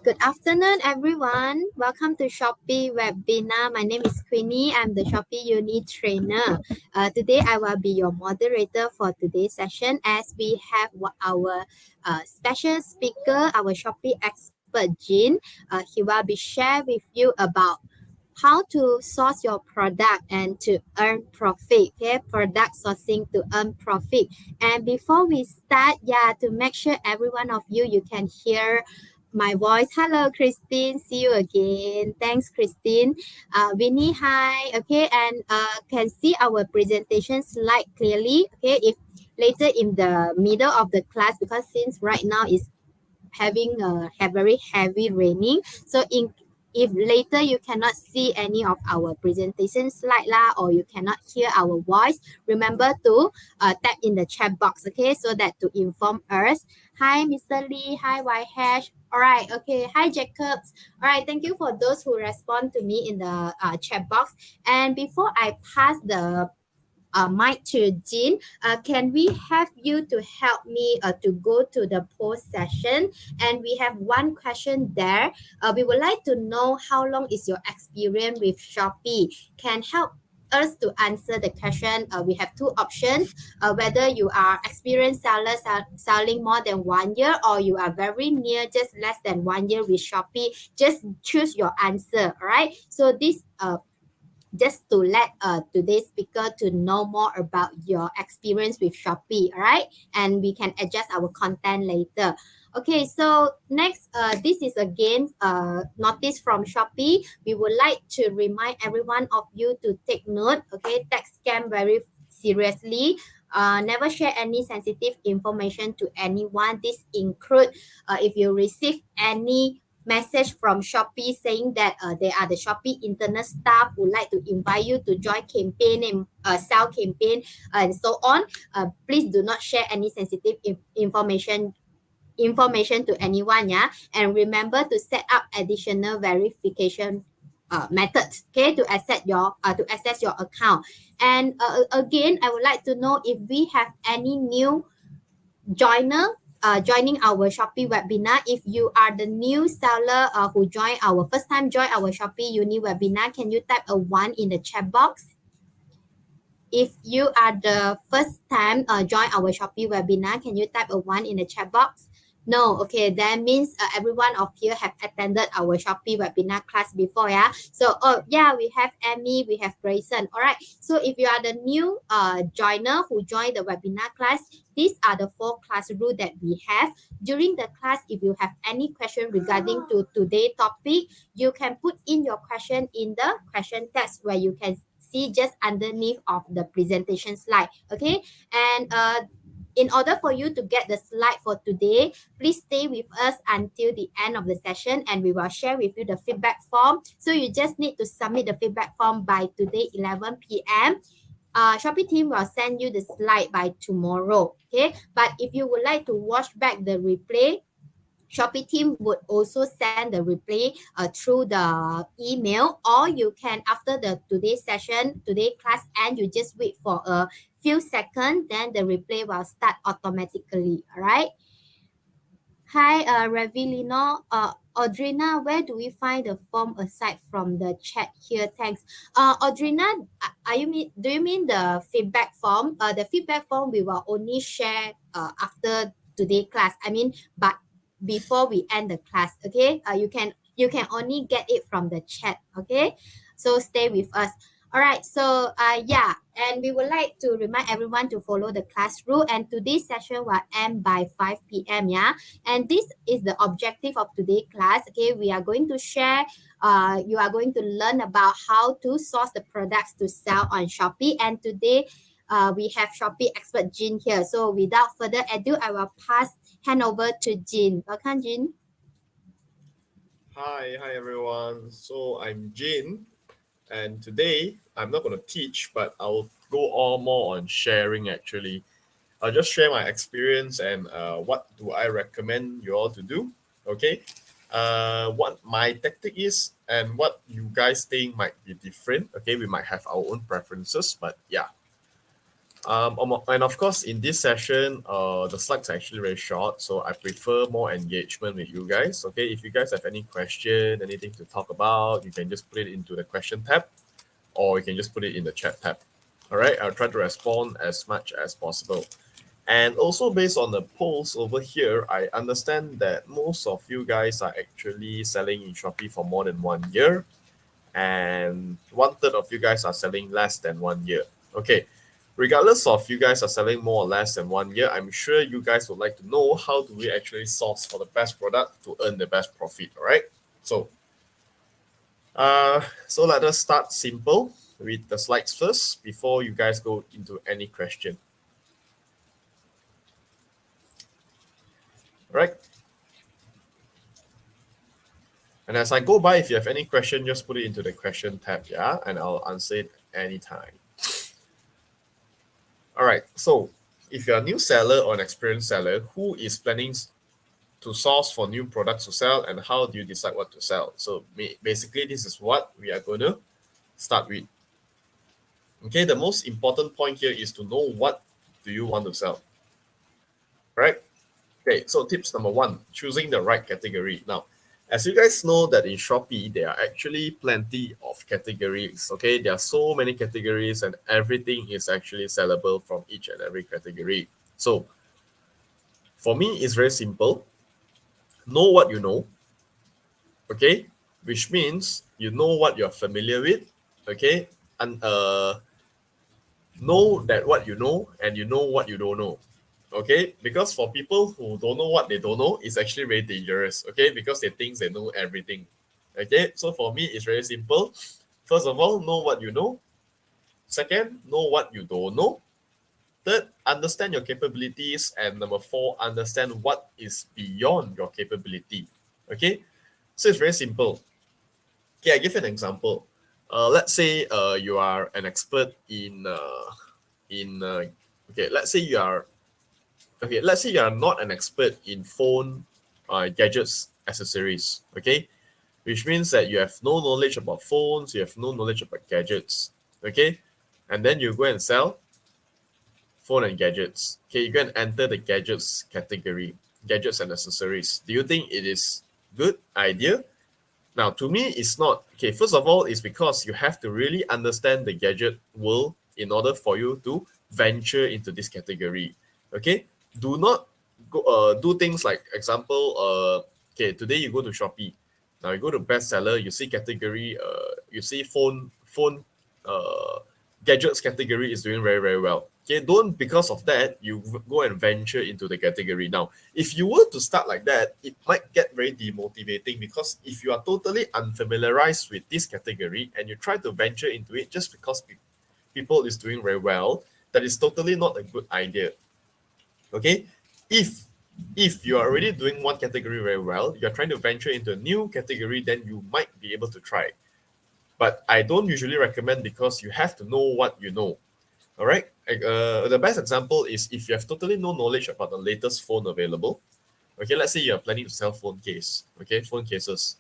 Good afternoon, everyone. Welcome to Shopee webinar. My name is Queenie. I'm the Shopee Uni trainer. Today, I will be your moderator for today's session as we have our special speaker, our Shopee expert, Jean. He will be share with you about how to source your product and to earn profit. Okay, product sourcing to earn profit. And before we start, to make sure every one of you can hear my voice. Hello, Christine. See you again. Thanks, Christine. Winnie, hi. Okay, and can see our presentation slide clearly. Okay, if later in the middle of the class, because since right now is having a very heavy raining, so if later you cannot see any of our presentation slide or you cannot hear our voice, remember to tap in the chat box, okay, so that to inform us. Hi, Mr. Lee. Hi, YH. All right, okay. Hi, Jacobs. All right, thank you for those who respond to me in the chat box. And before I pass the mic to Jean, can we have you to help me to go to the post session? And we have one question there. We would like to know how long is your experience with Shopee? Can help us to answer the question. We have two options, whether you are experienced seller selling more than 1 year or you are very near just less than 1 year with Shopee. Just choose your answer. All right, so this just to let today's speaker to know more about your experience with Shopee, all right? And we can adjust our content later. Okay, so next, this is again notice from Shopee. We would like to remind every one of you to take note, okay? Tax scam very seriously. Never share any sensitive information to anyone. This include if you receive any message from Shopee saying that they are the Shopee internal staff who like to invite you to join campaign and sell campaign and so on. Please do not share any sensitive information to anyone, and remember to set up additional verification methods, okay, to access your account. And again, I would like to know if we have any new joiner joining our Shopee webinar. If you are the new seller who joined our first time join our Shopee Uni webinar, can you type a 1 in the chat box? If you are the first time join our Shopee webinar, can you type a 1 in the chat box? No, okay, that means everyone of you have attended our Shopee webinar class before, So, we have Amy, we have Grayson. All right, so if you are the new joiner who joined the webinar class, these are the 4 class rules that we have. During the class, if you have any question regarding to today's topic, you can put in your question in the question text where you can see just underneath of the presentation slide, okay? And in order for you to get the slide for today, please stay with us until the end of the session and we will share with you the feedback form. So you just need to submit the feedback form by today 11 p.m. Shopee team will send you the slide by tomorrow, okay? But if you would like to watch back the replay, Shopee team would also send the replay through the email, or you can, after the today's session, today class end, you just wait for a few seconds, then the replay will start automatically. All right. Hi, Ravilino. Audrina, where do we find the form aside from the chat here? Thanks. Audrina, do you mean the feedback form? The feedback form we will only share after today class. I mean, but before we end the class, okay? You can only get it from the chat, okay? So stay with us. All right, so and we would like to remind everyone to follow the class rule, and today's session will end by 5 p.m. And this is the objective of today's class. Okay, we are going to share, you are going to learn about how to source the products to sell on Shopee. And today we have Shopee expert Jean here. So without further ado, I will hand over to Jean. Welcome, Jean. Hi everyone. So I'm Jin, and today I'm not going to teach, but I'll go all more on sharing actually. I'll just share my experience and what do I recommend you all to do, okay? What my tactic is and what you guys think might be different, okay? We might have our own preferences, but yeah. And of course, in this session, the slides are actually very short, so I prefer more engagement with you guys. Okay, if you guys have any question, anything to talk about, you can just put it into the question tab, or you can just put it in the chat tab. All right, I'll try to respond as much as possible. And also based on the polls over here, I understand that most of you guys are actually selling in Shopee for more than 1 year, and 1/3 of you guys are selling less than 1 year. Okay, regardless of you guys are selling more or less than 1 year, I'm sure you guys would like to know how do we actually source for the best product to earn the best profit. All right, so let us start simple with the slides first before you guys go into any question. All right. And as I go by, if you have any question, just put it into the question tab, yeah, and I'll answer it anytime. All right, so if you're a new seller or an experienced seller who is planning to source for new products to sell, and how do you decide what to sell? So basically, this is what we are going to start with. Okay, the most important point here is to know what do you want to sell, right? Okay, so tips number one, choosing the right category. Now, as you guys know that in Shopee, there are actually plenty of categories, okay? There are so many categories and everything is actually sellable from each and every category. So for me, it's very simple. Know what you know, okay? Which means you know what you're familiar with, okay? And know that what you know and you know what you don't know. Okay, because for people who don't know what they don't know, it's actually very dangerous. Okay, because they think they know everything. Okay, so for me, it's very simple. First of all, know what you know. Second, know what you don't know. Third, understand your capabilities. And number four, understand what is beyond your capability. Okay, so it's very simple. Okay, I give you an example. Let's say you are an expert in okay. Let's say you are not an expert in phone gadgets accessories. Okay, which means that you have no knowledge about phones, you have no knowledge about gadgets. Okay, and then you go and sell phone and gadgets. Okay, you go and enter the gadgets category, gadgets and accessories. Do you think it is good idea? Now, to me, it's not. Okay, first of all, it's because you have to really understand the gadget world in order for you to venture into this category. Okay, do not go do things like example. Okay, today you go to Shopee. Now you go to bestseller. You see category. You see phone. Uh, gadgets category is doing very very well. Okay, don't because of that you go and venture into the category. Now if you were to start like that, it might get very demotivating because if you are totally unfamiliarized with this category and you try to venture into it just because people is doing very well, that is totally not a good idea. Okay, if you are already doing one category very well, you're trying to venture into a new category, then you might be able to try. But I don't usually recommend because you have to know what you know. All right. The best example is if you have totally no knowledge about the latest phone available. Okay, let's say you are planning to sell phone case. Okay, phone cases.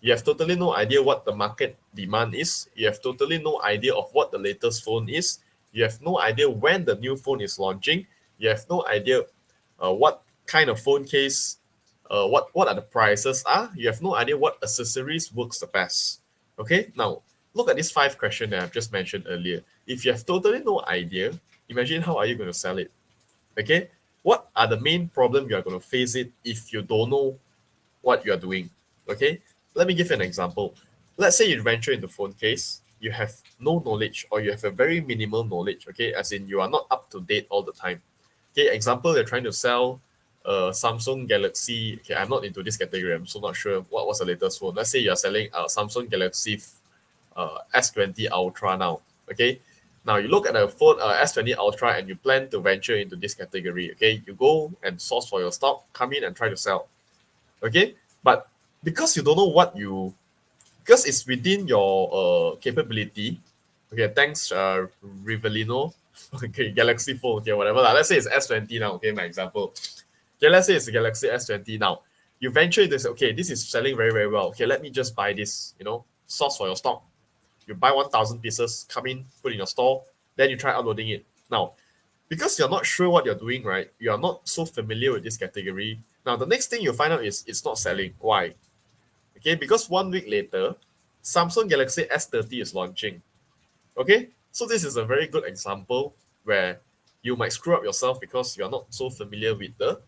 You have totally no idea what the market demand is. You have totally no idea of what the latest phone is. You have no idea when the new phone is launching. You have no idea what kind of phone case, what are the prices are. You have no idea what accessories works the best. Okay, now look at this 5 question that I've just mentioned earlier. If you have totally no idea, imagine how are you going to sell it? Okay, what are the main problem you are going to face it if you don't know what you are doing? Okay, let me give you an example. Let's say you venture into phone case, you have no knowledge or you have a very minimal knowledge. Okay, as in you are not up to date all the time. Okay, example, you're trying to sell Samsung Galaxy. Okay, I'm not into this category. I'm so not sure what was the latest phone. Let's say you're selling Samsung Galaxy S20 Ultra now. Okay, now you look at the phone S20 Ultra and you plan to venture into this category. Okay, you go and source for your stock, come in and try to sell. Okay, but because you don't know what you, because it's within your capability. Okay, thanks Rivelino. Okay, Galaxy phone. Okay, whatever. Let's say it's S20 now. Okay, my example. Okay, let's say it's the Galaxy S20 now. You venture into this. Okay, this is selling very very well. Okay, let me just buy this. Source for your stock. You buy 1,000 pieces, come in, put in your store, then you try uploading it. Now, Because you're not sure what you're doing, right? You are not so familiar with this category. Now, the next thing you find out is it's not selling. Why? Okay, because 1 week later, Samsung Galaxy S30 is launching. Okay, so this is a very good example where you might screw up yourself because you're not so familiar with the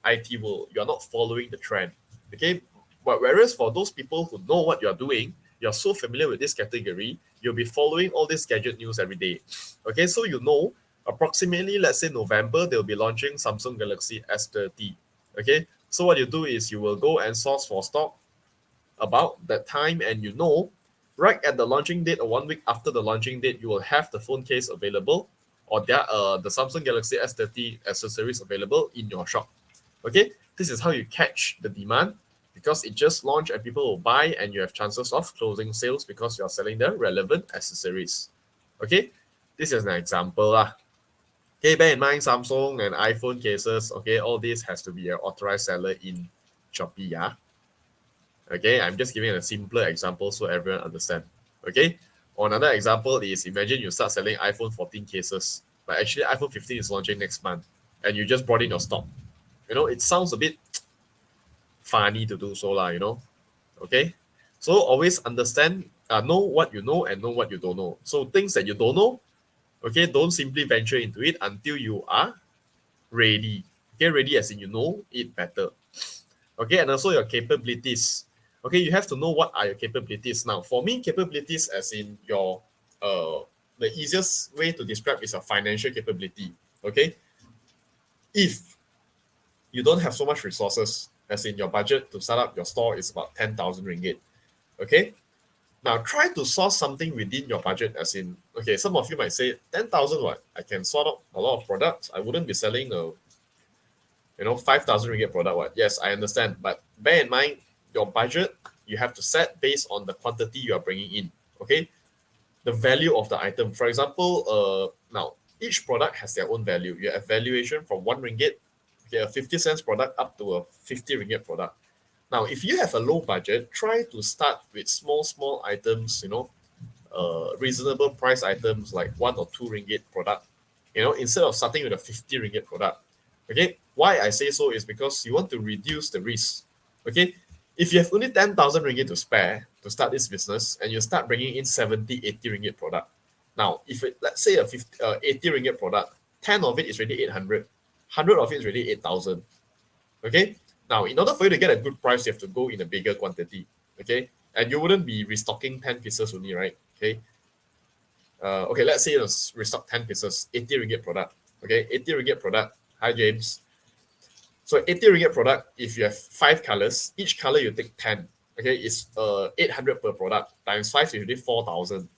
IT world. You're not following the trend. Okay, but whereas for those people who know what you're doing, you're so familiar with this category, you'll be following all this gadget news every day. Okay, so you know approximately, let's say November, they'll be launching Samsung Galaxy S30. Okay, so what you do is you will go and source for stock about that time, and you know right at the launching date or 1 week after the launching date, you will have the phone case available, or the Samsung Galaxy S30 accessories available in your shop. Okay, this is how you catch the demand, because it just launched and people will buy, and you have chances of closing sales because you are selling the relevant accessories. Okay, this is an example lah. Okay, bear in mind Samsung and iPhone cases. Okay, all this has to be an authorized seller in Shopee. Yeah. Okay, I'm just giving a simpler example so everyone understand. Okay, or another example is, imagine you start selling iPhone 14 cases, but actually iPhone 15 is launching next month, and you just brought in your stock. It sounds a bit funny to do so lah. Okay, so always understand, know what you know and know what you don't know. So things that you don't know, okay, don't simply venture into it until you are ready. Okay, ready as in you know it better. Okay, and also your capabilities. Okay, you have to know what are your capabilities. Now, for me, capabilities as in your the easiest way to describe is a financial capability. Okay, if you don't have so much resources, as in your budget to start up your store is about 10,000 ringgit. Okay, now try to source something within your budget, as in, okay, some of you might say 10,000, what? I can sort out a lot of products. I wouldn't be selling a 5,000 ringgit product. What? Yes, I understand. But bear in mind, your budget, you have to set based on the quantity you are bringing in. Okay. The value of the item. For example, now each product has their own value. You have valuation from 1 ringgit, okay, a 50 cents product up to a 50 ringgit product. Now, if you have a low budget, try to start with small items, reasonable price items like 1 or 2 ringgit product, instead of starting with a 50 ringgit product. Okay, why I say so is because you want to reduce the risk. Okay, if you have only 10,000 ringgit to spare to start this business, and you start bringing in 70, 80 ringgit product. Now, if let's say a 80 ringgit product, 10 of it is already 800, 100 of it is already 8,000. Okay, now in order for you to get a good price, you have to go in a bigger quantity. Okay, and you wouldn't be restocking 10 pieces only, right? Okay, okay, let's say you restock 10 pieces, 80 ringgit product. Okay, 80 ringgit product. Hi, James. So 80 ringgit product, if you have 5 colors, each color you take 10. Okay, it's 800 per product. Times 5 is usually 4,000.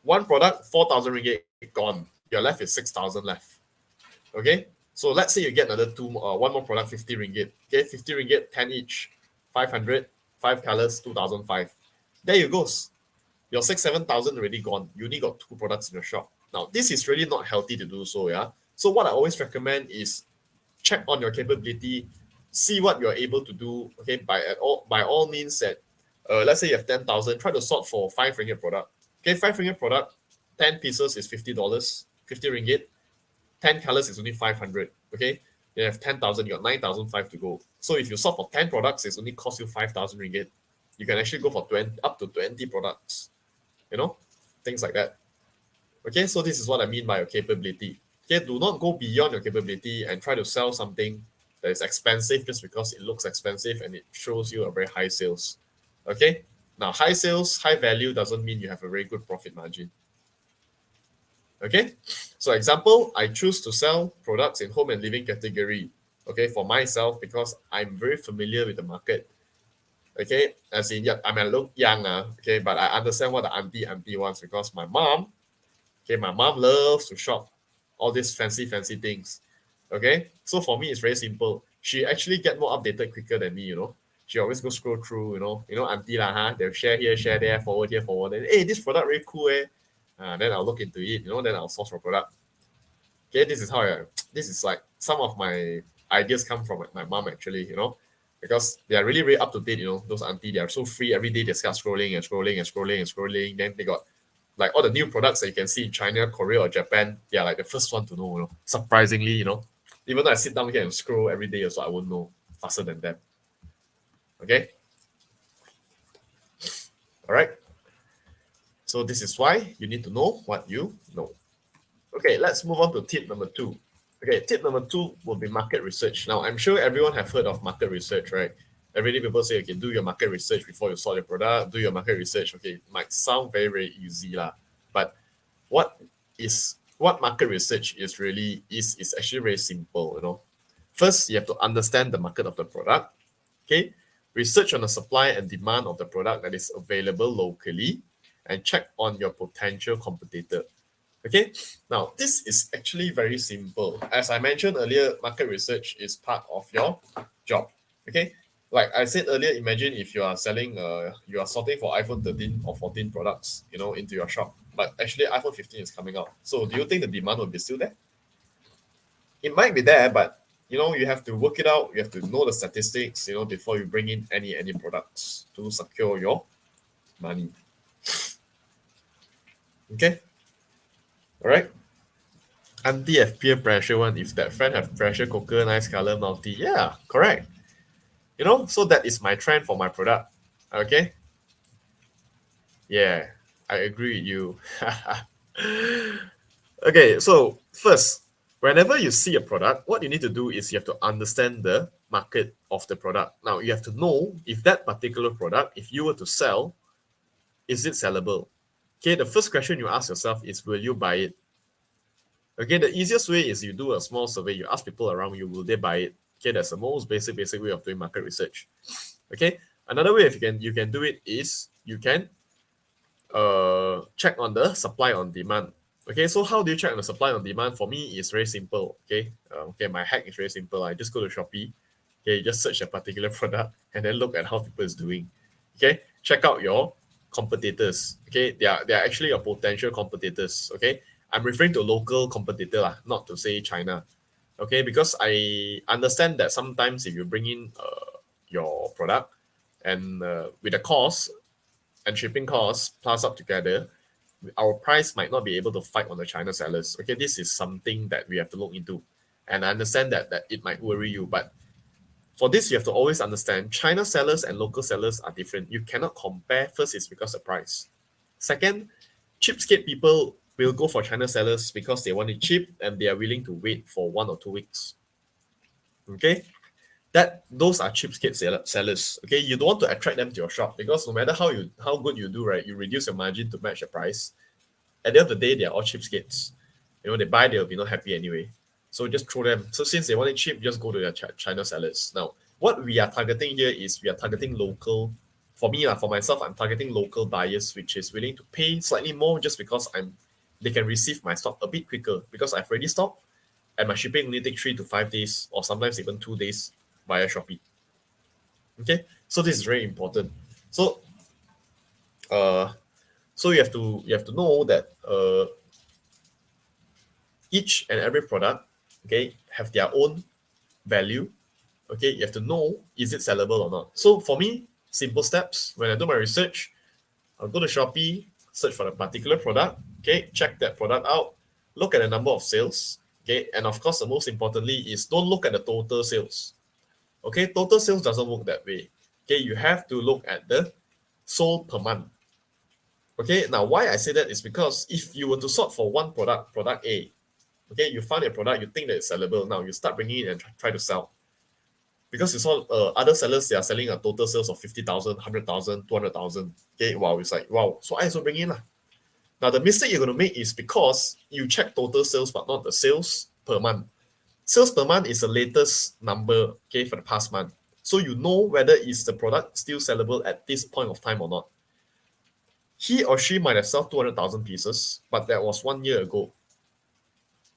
One product, 4,000 ringgit gone. You're left with 6,000 left. Okay, so let's say you get another one more product, 50 ringgit. Okay, 50 ringgit, 10 each, 500, 5 colors, 2,005. There you goes. Your 7,000 already gone. You only got 2 products in your shop. Now, this is really not healthy to do so, yeah? So what I always recommend is check on your capability, see what you're able to do, okay? By all means that, let's say you have 10,000, try to sort for 5 ringgit product. Okay, 5 ringgit product, 10 pieces is $50, 50 ringgit. 10 colors is only 500. Okay, you have 10,000, you got 9,005 to go. So if you sort for 10 products, it's only cost you 5,000 ringgit. You can actually go for 20, up to 20 products, things like that. Okay, so this is what I mean by your capability. Okay, do not go beyond your capability and try to sell something that is expensive just because it looks expensive and it shows you a very high sales. Okay, now high sales, high value doesn't mean you have a very good profit margin. Okay, so example, I choose to sell products in home and living category, okay, for myself because I'm very familiar with the market. Okay, as in, yeah, I may look young, okay, but I understand what the auntie wants, because my mom loves to shop all these fancy things. Okay, so for me it's very simple. She actually get more updated quicker than me. She always go scroll through. Auntie lah, they'll share here, share there, forward here, forward there. Hey, this product very cool, eh? Then I'll look into it. Then I'll source for product. Okay, this is this is like some of my ideas come from my mom actually. Because they are really, really up to date. Those auntie, they are so free every day. They start scrolling and scrolling and scrolling and scrolling. Then they got Like all the new products that you can see in China, Korea, or Japan, they are like the first one to know, surprisingly, even though I sit down here and scroll every day, so I won't know faster than them. Okay. All right. So this is why you need to know what you know. Okay, let's move on to tip number 2. Okay, tip number 2 will be market research. Now, I'm sure everyone have heard of market research, right? Every day people say, okay, do your market research before you sell your product, do your market research. Okay, it might sound very, very easy lah. But what market research is actually very simple. First, you have to understand the market of the product. Okay, research on the supply and demand of the product that is available locally and check on your potential competitor. Okay, now this is actually very simple. As I mentioned earlier, market research is part of your job. Okay, like I said earlier, imagine if you are selling, you are sorting for iPhone 13 or 14 products, into your shop, but actually iPhone 15 is coming out. So do you think the demand will be still there? It might be there, but you have to work it out. You have to know the statistics, before you bring in any products to secure your money. Okay, all right. Auntie have peer pressure one. If that friend have pressure cooker, nice color, multi. Yeah, correct. So that is my trend for my product. Okay. Yeah, I agree with you. Okay, so first, whenever you see a product, what you need to do is you have to understand the market of the product. Now, you have to know if that particular product, if you were to sell, is it sellable? Okay, the first question you ask yourself is, will you buy it? Okay, the easiest way is you do a small survey. You ask people around you, will they buy it? Okay, that's the most basic way of doing market research. Okay, another way if you can do it is you can check on the supply on demand. Okay, so how do you check on the supply on demand? For me, it's very simple. Okay, my hack is very simple. I just go to Shopee. Okay, you just search a particular product and then look at how people is doing. Okay, check out your competitors. Okay, they are actually your potential competitors. Okay, I'm referring to local competitor lah, not to say China. Okay, because I understand that sometimes if you bring in your product and with the cost and shipping costs plus up together, our price might not be able to fight on the China sellers. Okay, this is something that we have to look into. And I understand that it might worry you, but for this, you have to always understand China sellers and local sellers are different. You cannot compare. First, is because of price. Second, cheapskate people will go for China sellers because they want it cheap and they are willing to wait for 1 or 2 weeks. Okay, that those are cheapskate sellers. Okay, you don't want to attract them to your shop because no matter how good you do, right, you reduce your margin to match the price. At the end of the day, they are all cheapskates. They buy, they'll be not happy anyway. So just throw them. So since they want it cheap, just go to their China sellers. Now, what we are targeting here is we are targeting local. For me, for myself, I'm targeting local buyers, which is willing to pay slightly more just because they can receive my stock a bit quicker because I've already stocked and my shipping only takes 3 to 5 days or sometimes even 2 days via Shopee. Okay, so this is very important. So, uh, so you have to know that each and every product, okay, have their own value. Okay, you have to know, is it sellable or not. So for me, simple steps. When I do my research, I'll go to Shopee, search for a particular product. Okay, check that product out, look at the number of sales. Okay, and of course, the most importantly is don't look at the total sales. Okay, total sales doesn't work that way. Okay, you have to look at the sold per month. Okay, now why I say that is because if you were to sort for one product A, okay, you find a product, you think that it's sellable. Now you start bringing it and try to sell. Because you saw other sellers, they are selling a total sales of 50,000, 100,000, 200,000. Okay, wow, it's like, wow. So I also bring in. Now the mistake you're going to make is because you check total sales, but not the sales per month. Sales per month is the latest number, okay, for the past month. So you know whether is the product still sellable at this point of time or not. He or she might have sold 200,000 pieces, but that was 1 year ago.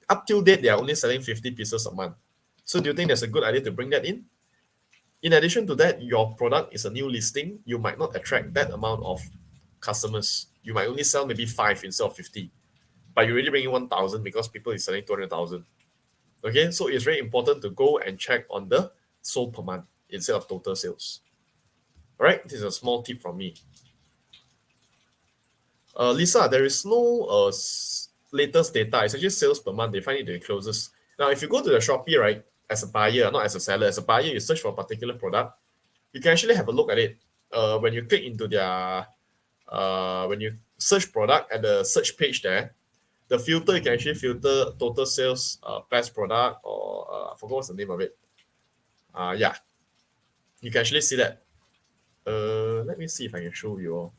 Up till date, they are only selling 50 pieces a month. So do you think that's a good idea to bring that in? In addition to that, your product is a new listing. You might not attract that amount of customers. You might only sell maybe 5 instead of 50. But you already bring in 1,000 because people is selling 200,000. Okay, so it's very important to go and check on the sold per month instead of total sales. All right, this is a small tip from me. Lisa, there is no latest data. It's actually sales per month. They find it the closest. Now, if you go to the Shopee, right, as a buyer, not as a seller, as a buyer, you search for a particular product, you can actually have a look at it. When you click into their, when you search product at the search page there, the filter, you can actually filter total sales, best product, or I forgot what's the name of it. Yeah, you can actually see that. Let me see if I can show you all.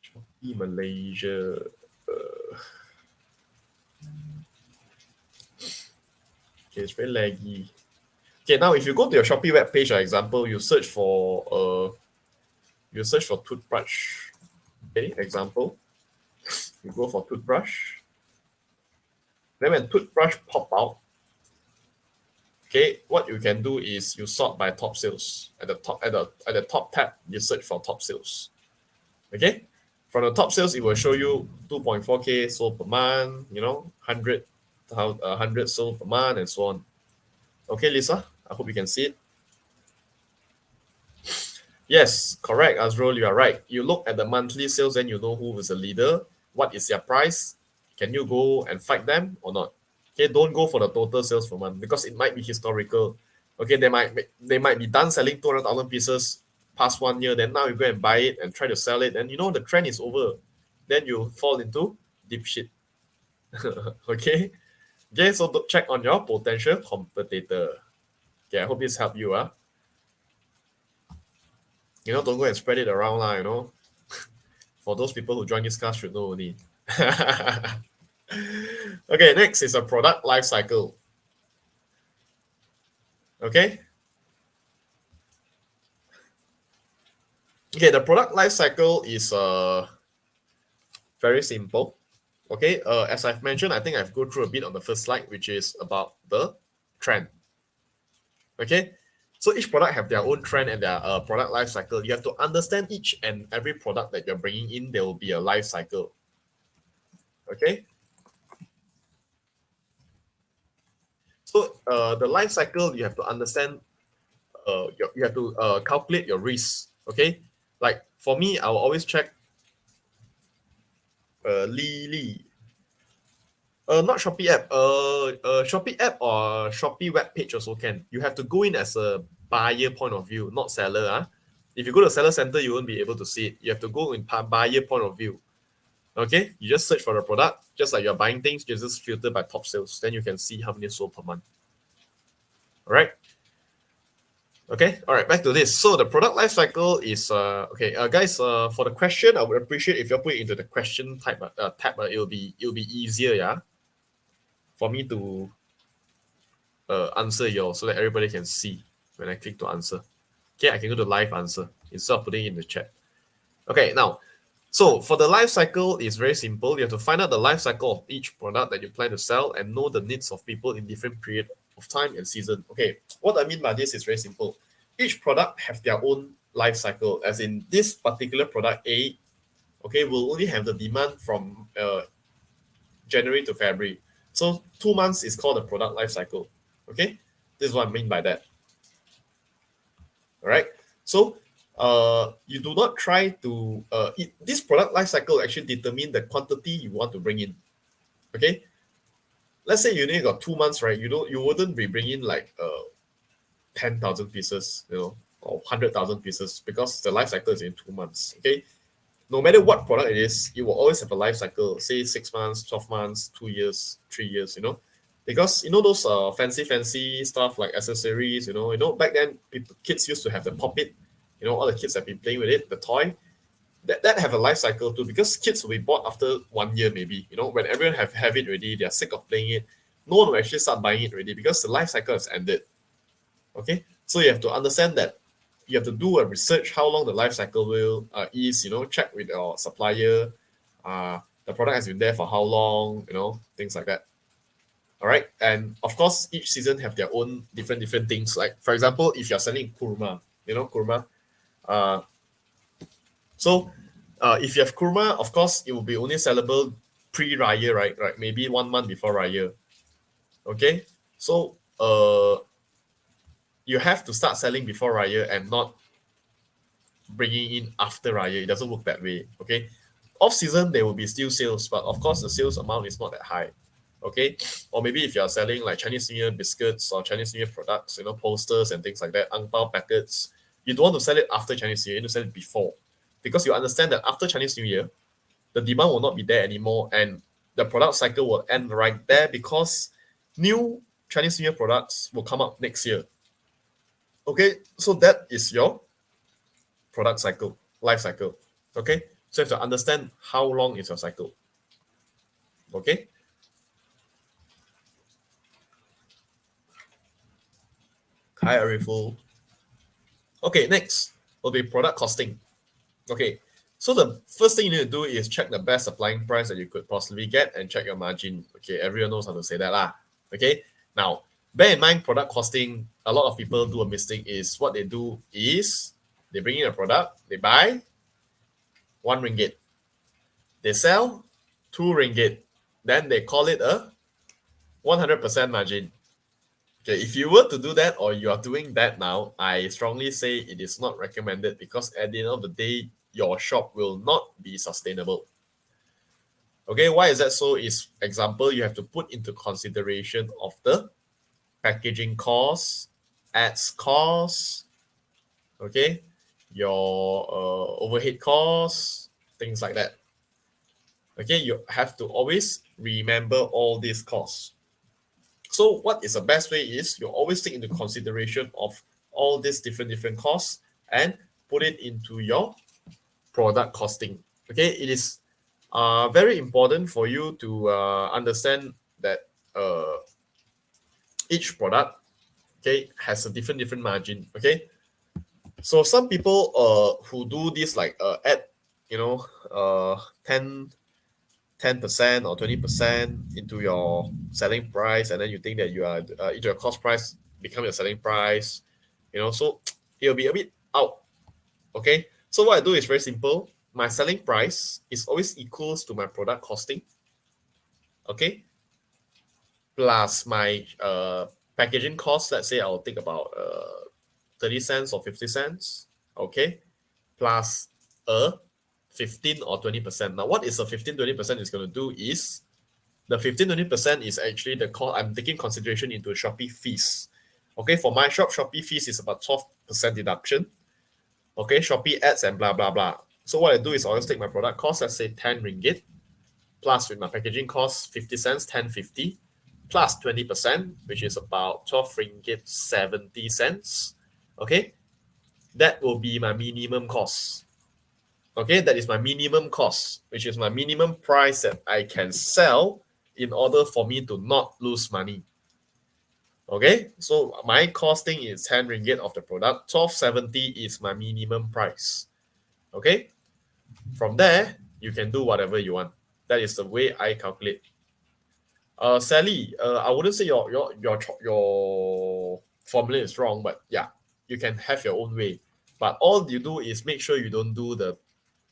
Shopee Malaysia. Okay, it's very laggy. Okay, now if you go to your Shopee web page, for example, you search for toothbrush. Okay, example, you go for toothbrush. Then when toothbrush pop out, okay, what you can do is you sort by top sales. At the top tab, you search for top sales. Okay, from the top sales, it will show you 2.4K sold per month. 100 sold per month, and so on. Okay, Lisa, I hope you can see it. Yes, correct, Azrul, you are right. You look at the monthly sales, then you know who is the leader, what is their price, can you go and fight them or not? Okay, don't go for the total sales per month because it might be historical. Okay, they might be done selling 200,000 pieces past 1 year, then now you go and buy it and try to sell it, and the trend is over. Then you fall into deep shit. Okay? Okay, so check on your potential competitor. Okay, I hope this helped you. Don't go and spread it around lah. For those people who join this class should know only. Okay, next is a product life cycle. Okay. Okay, the product life cycle is very simple. Okay, as I've mentioned, I think I've go through a bit on the first slide, which is about the trend. Okay, so each product have their own trend and their product life cycle. You have to understand each and every product that you're bringing in. There will be a life cycle. Okay. So the life cycle, you have to understand. You have to calculate your risk. Okay, like for me, I will always check. Lee. Not Shopee app. Shopee app or Shopee web page also can. You have to go in as a buyer point of view, not seller. If you go to seller center, you won't be able to see it. You have to go in buyer point of view. Okay, you just search for the product, just like you're buying things. You just filter by top sales. Then you can see how many sold per month. All right. Okay, all right, back to this. So the product life cycle is okay, guys. For the question, I would appreciate if you put it into the question type tab. It'll be easier, yeah, for me to answer yours so that everybody can see when I click to answer. Okay, I can go to live answer instead of putting it in the chat. Okay, now, so for the life cycle, it's very simple. You have to find out the life cycle of each product that you plan to sell and know the needs of people in different period of time and season. Okay, what I mean by this is very simple. Each product have their own life cycle, as in this particular product A, okay, will only have the demand from January to February. So 2 months is called the product life cycle. Okay, this is what I mean by that. All right, so you do not try to this product life cycle actually determine the quantity you want to bring in. Okay, let's say you only got 2 months, right? You wouldn't be bringing like 10,000 pieces, or 100,000 pieces, because the life cycle is in 2 months. Okay, no matter what product it is, you will always have a life cycle, say 6 months, 12 months, 2 years, 3 years, because those fancy stuff like accessories, back then kids used to have the pop it, all the kids have been playing with it, the toy, that have a life cycle too, because kids will be bought after 1 year maybe, when everyone have it already, they're sick of playing it, no one will actually start buying it already because the life cycle has ended. Okay, so you have to understand that you have to do a research how long the life cycle will is, check with your supplier, the product has been there for how long, things like that. All right, and of course each season have their own different things. Like for example, if you're selling kurma, kurma, so if you have kurma, of course it will be only sellable pre-raya, right, maybe 1 month before raya. Okay, so you have to start selling before raya and not bringing in after Raya. It doesn't work that way. Okay, off season there will be still sales, but of course the sales amount is not that high. Okay, or maybe if you are selling like Chinese New Year biscuits or Chinese New Year products, posters and things like that, ang pao packets, you don't want to sell it after Chinese New Year. You need to sell it before, because you understand that after Chinese New Year, the demand will not be there anymore, and the product cycle will end right there because new Chinese New Year products will come up next year. Okay, so that is your product cycle, life cycle. Okay, so you have to understand how long is your cycle. Okay, hi Ariful. Okay, next will be product costing. Okay, so the first thing you need to do is check the best supplying price that you could possibly get and check your margin. Okay, everyone knows how to say that lah. Okay, now bear in mind product costing. A lot of people do a mistake is what they do is they bring in a product, they buy 1 ringgit, they sell 2 ringgit, then they call it a 100% margin. Okay, if you were to do that or you are doing that now, I strongly say it is not recommended, because at the end of the day, your shop will not be sustainable. Okay, why is that so? Is example, you have to put into consideration of the packaging costs, ads costs, okay, your overhead costs, things like that. Okay, you have to always remember all these costs. So what is the best way is you always take into consideration of all these different costs and put it into your product costing. Okay, it is very important for you to understand that each product, okay, has a different margin. Okay, so some people who do this like add, you know, 10% or 20% into your selling price, and then you think that you are into your cost price become your selling price, so it'll be a bit out. Okay, so what I do is very simple. My selling price is always equals to my product costing, okay, plus my packaging cost. Let's say I'll take about 30 cents or 50 cents, okay, plus a 15 or 20%. Now what is a 15-20% is going to do is the 15-20% is actually the cost. I'm taking consideration into Shopee fees. Okay, for my shop, Shopee fees is about 12% deduction. Okay, Shopee ads and blah blah blah. So what I do is I always take my product cost, let's say 10 ringgit, plus with my packaging cost 50 cents, 10.50, plus 20%, which is about 12 ringgit 70 cents. Okay, that will be my minimum cost. Okay, that is my minimum cost, which is my minimum price that I can sell in order for me to not lose money. Okay, so my costing is 10 ringgit of the product, 12.70 is my minimum price. Okay, from there, you can do whatever you want. That is the way I calculate. Sally, I wouldn't say your formula is wrong, but yeah, you can have your own way. But all you do is make sure you don't do the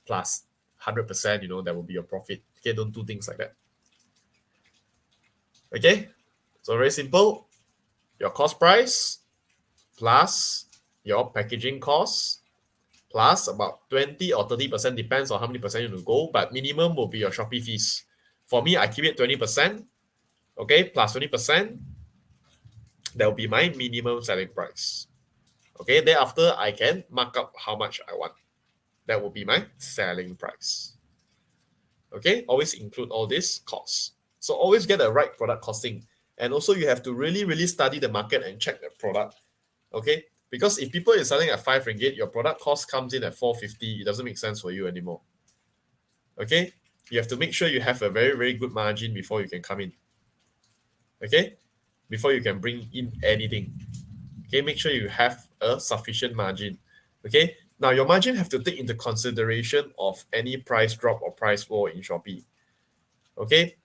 plus 100%, that will be your profit. Okay, don't do things like that. Okay, so very simple. Your cost price plus your packaging cost plus about 20 or 30%, depends on how many percent you want to go, but minimum will be your Shopee fees. For me, I keep it 20%, okay, plus 20%, that will be my minimum selling price. Okay, thereafter, I can mark up how much I want. That will be my selling price. Okay, always include all these costs. So always get the right product costing. And also you have to really study the market and check the product. Okay, because if people is selling at 5 ringgit, your product cost comes in at 4.50, it doesn't make sense for you anymore. Okay, you have to make sure you have a very good margin before you can come in. Okay, before you can bring in anything. Okay, make sure you have a sufficient margin. Okay, now your margin have to take into consideration of any price drop or price war in Shopee. Okay,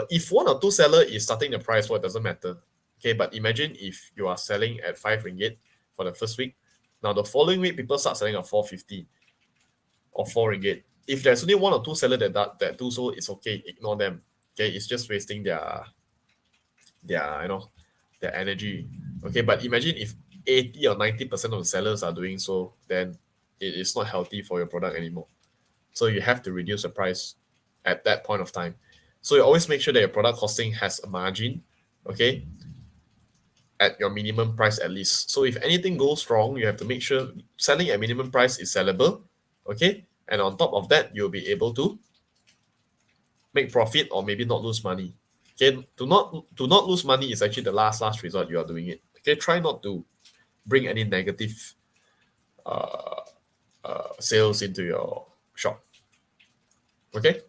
if one or two seller is starting the price war, it doesn't matter. Okay, but imagine if you are selling at 5 ringgit for the first week. Now the following week, people start selling at 4.50 or 4 ringgit. If there's only one or two seller that do so, it's okay. Ignore them. Okay, it's just wasting their their energy. Okay, but imagine if 80 or 90% of the sellers are doing so, then it is not healthy for your product anymore. So you have to reduce the price at that point of time. So you always make sure that your product costing has a margin, okay, at your minimum price at least. So if anything goes wrong, you have to make sure selling at minimum price is sellable, okay, and on top of that, you'll be able to make profit or maybe not lose money. Okay, to not lose money is actually the last resort you are doing it. Okay, try not to bring any negative sales into your shop. Okay.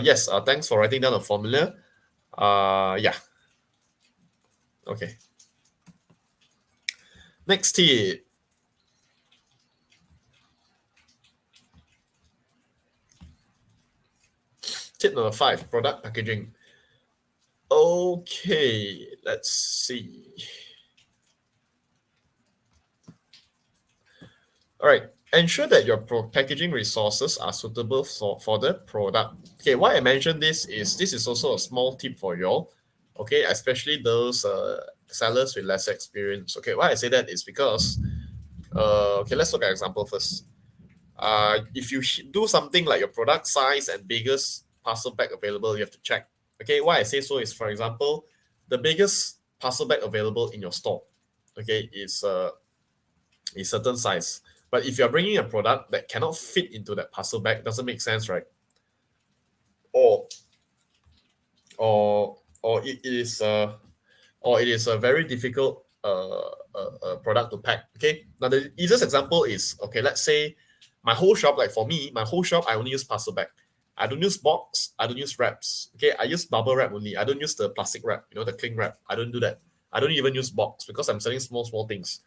Yes. Thanks for writing down the formula. Yeah. Okay. Next tip. Tip number 5: product packaging. Okay. Let's see. All right. Ensure that your packaging resources are suitable for the product. Okay, why I mentioned this is also a small tip for y'all. Okay, especially those sellers with less experience. Okay, why I say that is because okay, let's look at example first. If you do something like your product size and biggest parcel bag available, you have to check. Okay, why I say so is, for example, the biggest parcel bag available in your store, okay, is a certain size. But if you're bringing a product that cannot fit into that parcel bag, doesn't make sense, right? Or or it is a very difficult product to pack. Okay, now the easiest example is, okay, let's say my whole shop, like for me, my whole shop, I only use parcel bag. I don't use box. I don't use wraps. Okay, I use bubble wrap only. I don't use the plastic wrap. The cling wrap. I don't do that. I don't even use box because I'm selling small things.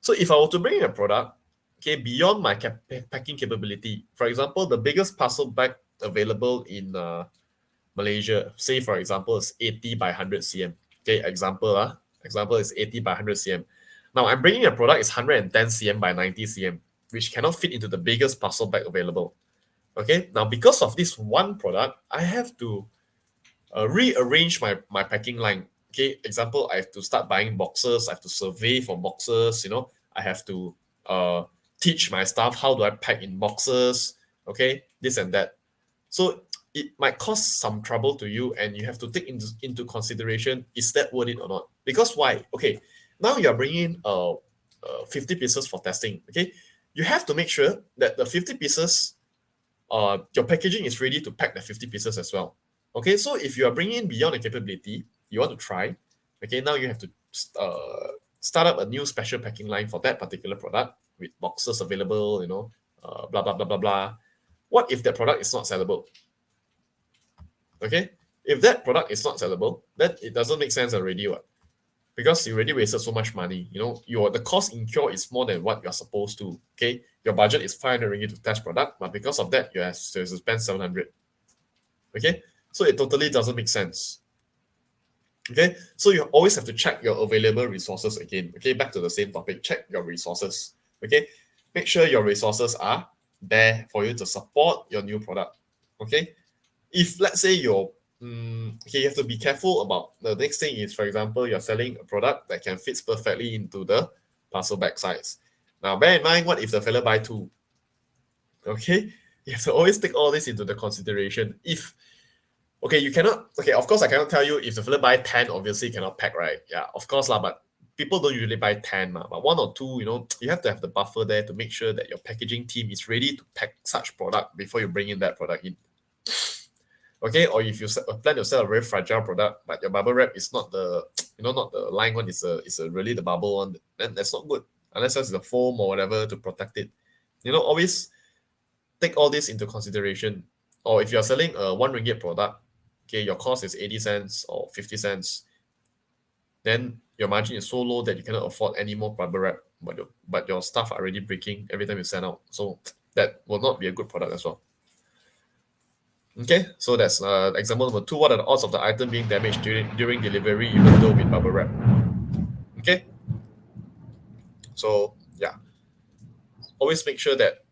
So if I were to bring in a product, okay, beyond my packing capability, for example, the biggest parcel bag available in Malaysia, say for example, is 80 by 100 cm. Okay, example is 80 by 100 cm. Now I'm bringing a product is 110 cm by 90 cm, which cannot fit into the biggest parcel bag available. Okay, now because of this one product, I have to rearrange my packing line. Okay, example, I have to start buying boxes. I have to survey for boxes. I have to teach my staff how do I pack in boxes. Okay, this and that. So it might cause some trouble to you, and you have to take into consideration, is that worth it or not? Because why? Okay, now you are bringing 50 pieces for testing. Okay, you have to make sure that the 50 pieces, your packaging is ready to pack the 50 pieces as well. Okay, so if you are bringing in beyond the capability, you want to try. Okay, now you have to start up a new special packing line for that particular product with boxes available. Blah blah blah blah blah. What if that product is not sellable? Okay, if that product is not sellable, then it doesn't make sense already, what? Because you already wasted so much money. The cost incurred is more than what you're supposed to. Okay, your budget is 500 ringgit to test product, but because of that, you have to spend 700. Okay, so it totally doesn't make sense. Okay, so you always have to check your available resources again. Okay, back to the same topic. Check your resources. Okay, make sure your resources are there for you to support your new product. Okay, if let's say okay, you have to be careful about the next thing is, for example, you're selling a product that can fit perfectly into the parcel bag size. Now, bear in mind, what if the fella buy two? Okay, you have to always take all this into the consideration. Okay, you cannot, okay, of course, I cannot tell you if the fella buy 10, obviously you cannot pack, right? Yeah, of course, lah, but people don't usually buy 10, but one or two, you have to have the buffer there to make sure that your packaging team is ready to pack such product before you bring in that product in. Okay, or if you plan to sell a very fragile product, but your bubble wrap is not the not the line one, it's a really the bubble one, then that's not good unless it's the foam or whatever to protect it. Always take all this into consideration. Or if you're selling a 1 ringgit product, okay, your cost is 80 cents or 50 cents, then your margin is so low that you cannot afford any more bubble wrap, but your staff are already breaking every time you send out, so that will not be a good product as well. Okay, so that's example number 2. What are the odds of the item being damaged during delivery, even though with bubble wrap? Okay, so yeah, always make sure that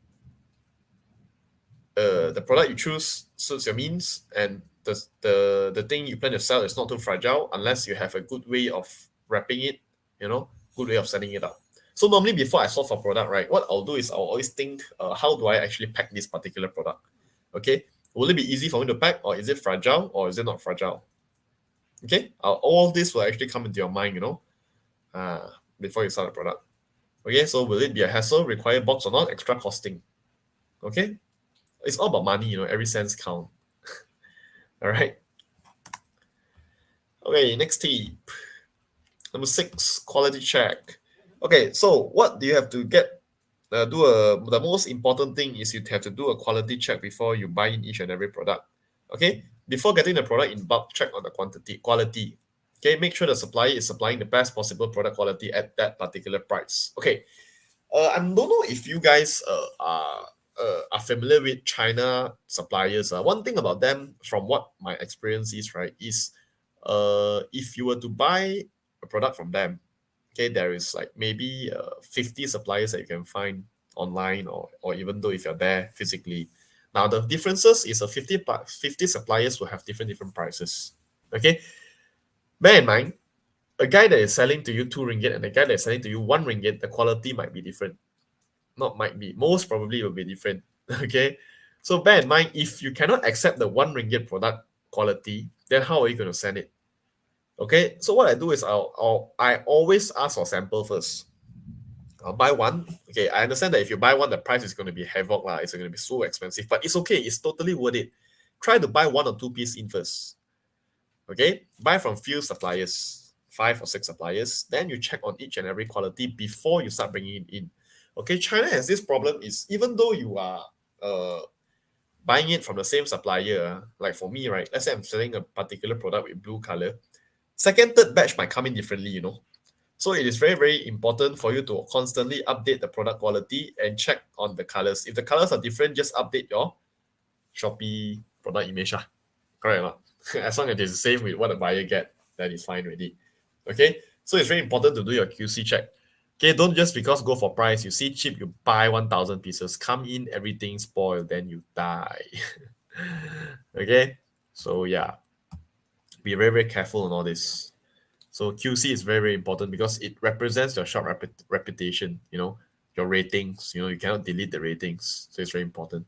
the product you choose suits your means, and the thing you plan to sell is not too fragile, unless you have a good way of wrapping it, good way of setting it up. So normally before I source for product, right, what I'll do is I'll always think, how do I actually pack this particular product? Okay, will it be easy for me to pack, or is it fragile, or is it not fragile? Okay, all this will actually come into your mind, before you start a product. Okay, so will it be a hassle, require box or not, extra costing? Okay, it's all about money, every cents count. All right. Okay, next tip. Number 6, quality check. Okay, so what do you have to get? The most important thing is you have to do a quality check before you buy in each and every product. Okay, before getting the product in bulk, check on the quality. Okay, make sure the supplier is supplying the best possible product quality at that particular price. Okay, I don't know if you guys are familiar with China suppliers. One thing about them, from what my experience is, right, is if you were to buy a product from them, okay, there is like maybe 50 suppliers that you can find online, or even though if you're there physically. Now the differences is 50 suppliers will have different prices. Okay, bear in mind, a guy that is selling to you 2 ringgit and a guy that is selling to you 1 ringgit, the quality might be different. Not might be, most probably will be different. Okay, so bear in mind, if you cannot accept the 1 ringgit product quality, then how are you going to send it? Okay, so what I do is I always ask for sample first. I'll buy one. Okay, I understand that if you buy one, the price is going to be havoc lah. It's going to be so expensive, but it's okay. It's totally worth it. Try to buy 1 or 2 piece in first. Okay, buy from few suppliers, 5 or 6 suppliers. Then you check on each and every quality before you start bringing it in. Okay, China has this problem is, even though you are buying it from the same supplier, like for me, right? Let's say I'm selling a particular product with blue color. Second, third batch might come in differently. So it is very, very important for you to constantly update the product quality and check on the colors. If the colors are different, just update your Shopee product image. Correct or not? As long as it's the same with what the buyer get, that is fine already. Okay, so it's very important to do your QC check. Okay, don't just because go for price, you see cheap, you buy 1,000 pieces, come in, everything spoiled, then you die. Okay, so yeah, be very, very careful on all this. So QC is very, very important because it represents your shop reputation, your ratings. You cannot delete the ratings. So it's very important.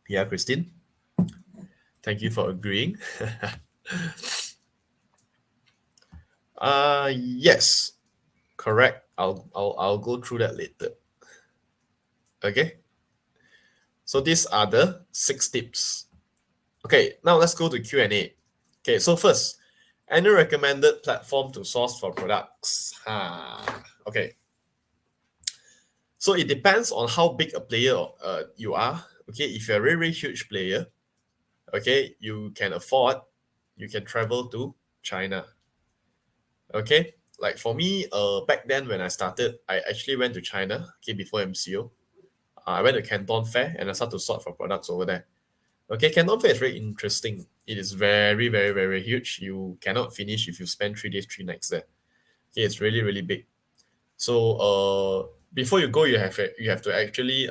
Yeah, Christine, thank you for agreeing. Yes, correct. I'll go through that later. Okay. So these are the 6 tips. Okay, now let's go to Q&A. Okay, so first, any recommended platform to source for products? Okay. So it depends on how big a player you are. Okay, if you're a very, very huge player, okay, you can travel to China. Okay, like for me, back then when I started, I actually went to China. Okay, before MCO, I went to Canton Fair and I started to sort for products over there. Okay, Canton Fair is very interesting. It is very, very, very huge. You cannot finish if you spend 3 days, 3 nights there. Okay, it's really, really big. So before you go, you have to actually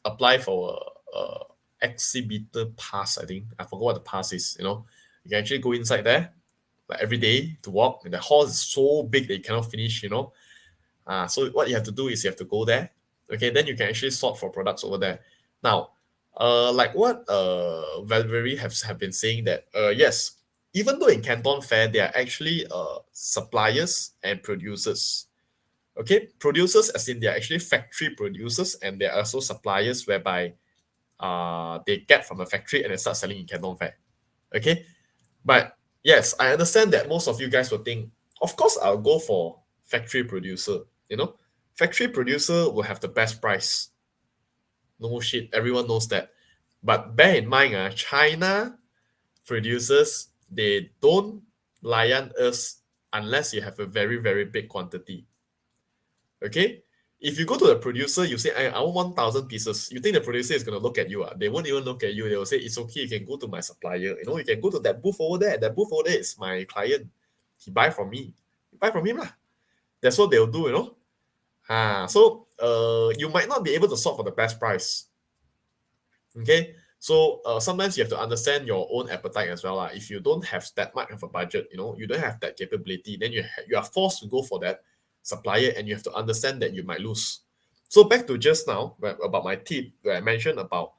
apply for a exhibitor pass. I think I forgot what the pass is. You can actually go inside there like every day to walk. And the hall is so big that you cannot finish. So what you have to do is you have to go there. Okay, then you can actually sort for products over there. Now, like what Valerie have been saying that yes, even though in Canton Fair there are actually suppliers and producers. Okay, producers as in they're actually factory producers, and there are also suppliers whereby they get from a factory and they start selling in Canton Fair. Okay, but yes, I understand that most of you guys will think, of course I'll go for factory producer. Factory producer will have the best price. No shit, everyone knows that. But bear in mind, China producers, they don't lion us unless you have a very, very big quantity. Okay? If you go to the producer, you say, I want 1,000 pieces. You think the producer is going to look at you? They won't even look at you. They will say, it's okay. You can go to my supplier. You can go to that booth over there. That booth over there is my client. He buy from me. You buy from him lah. That's what they'll do. So you might not be able to sort for the best price. Okay? So sometimes you have to understand your own appetite as well. If you don't have that much of a budget, you don't have that capability, then you are forced to go for that. supplier and you have to understand that you might lose. So back to just now about my tip where I mentioned about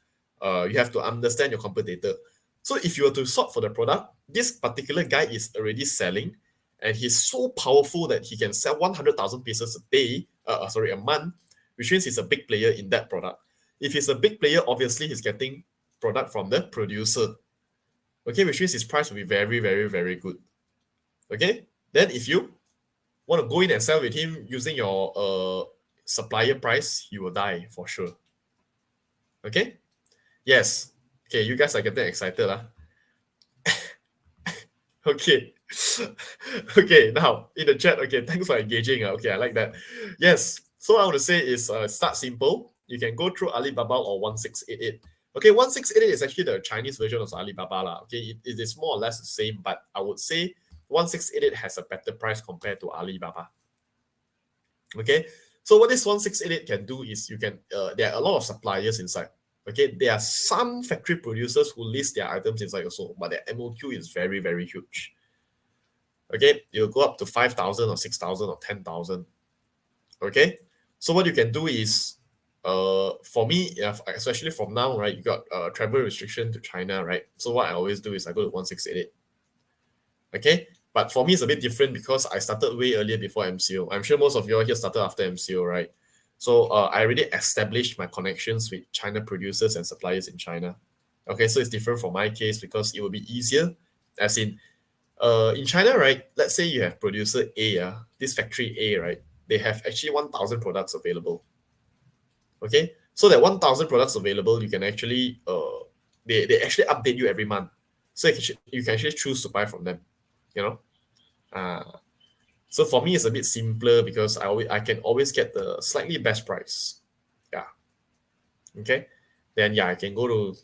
you have to understand your competitor. So if you were to sort for the product, this particular guy is already selling and he's so powerful that he can sell 100,000 pieces a day, a month, which means he's a big player in that product. If he's a big player, obviously he's getting product from the producer. Okay, which means his price will be very, very, very good. Okay, then if you want to go in and sell with him using your supplier price, you will die for sure. Okay, yes. Okay, you guys are getting excited, huh? Okay. Okay, now in the chat, okay, thanks for engaging. Okay, I like that. Yes. So I want to say is start simple. You can go through Alibaba or 1688. Okay, 1688 is actually the Chinese version of Alibaba. Okay, it is more or less the same, but I would say 1688 has a better price compared to Alibaba. Okay, so what this 1688 can do is you can there are a lot of suppliers inside. Okay, there are some factory producers who list their items inside also, but their MOQ is very, very huge. Okay, you'll go up to 5,000 or 6,000 or 10,000. Okay, so what you can do is for me, especially from now, right, you got travel restriction to China, right? So what I always do is I go to 1688. Okay, but for me it's a bit different because I started way earlier before MCO. I'm sure most of you all here started after MCO, right? So I already established my connections with China producers and suppliers in China. Okay, so it's different from my case because it will be easier, as in China, right? Let's say you have producer A, this factory A, right? They have actually 1,000 products available. Okay, so that 1,000 products available, you can actually they actually update you every month, so you can actually choose to buy from them. You know, so for me it's a bit simpler because I can always get the slightly best price. Yeah. Okay. Then I can go to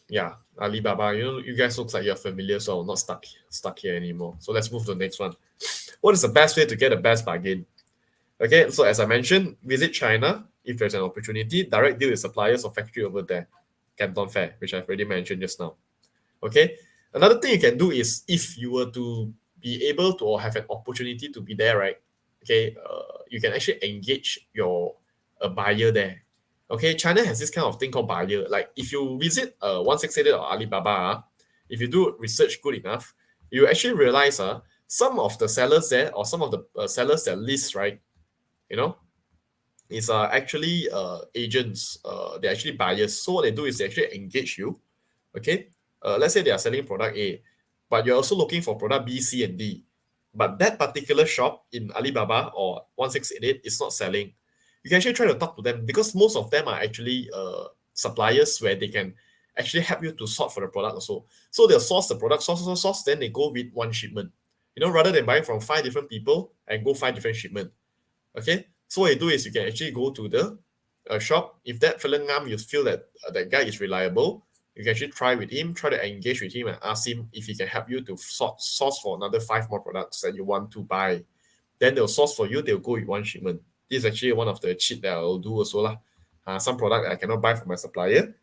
Alibaba. You guys look like you're familiar, so I'm not stuck here anymore. So let's move to the next one. What is the best way to get a best bargain? Okay, so as I mentioned, visit China if there's an opportunity. Direct deal with suppliers or factory over there. Canton Fair, which I've already mentioned just now. Okay. Another thing you can do is if you were to be able to or have an opportunity to be there, right? Okay, you can actually engage your a buyer there. Okay, China has this kind of thing called buyer. Like if you visit 1688 or Alibaba, if you do research good enough, you actually realize some of the sellers there or some of the sellers that list, right, you know, is actually agents. They're actually buyers. So what they do is they actually engage you. Okay, let's say they are selling product A, but you're also looking for product B, C, and D. But that particular shop in Alibaba or 1688 is not selling. You can actually try to talk to them because most of them are actually suppliers where they can actually help you to sort for the product also. So they'll source the product, source, then they go with one shipment. Rather than buying from 5 different people and go 5 different shipment. Okay, so what you do is you can actually go to the shop. If that fella ngam, you feel that that guy is reliable, you can actually try to engage with him and ask him if he can help you to source for another 5 more products that you want to buy. Then they'll source for you, they'll go with one shipment. This is actually one of the cheat that I'll do also lah. Some product I cannot buy from my supplier.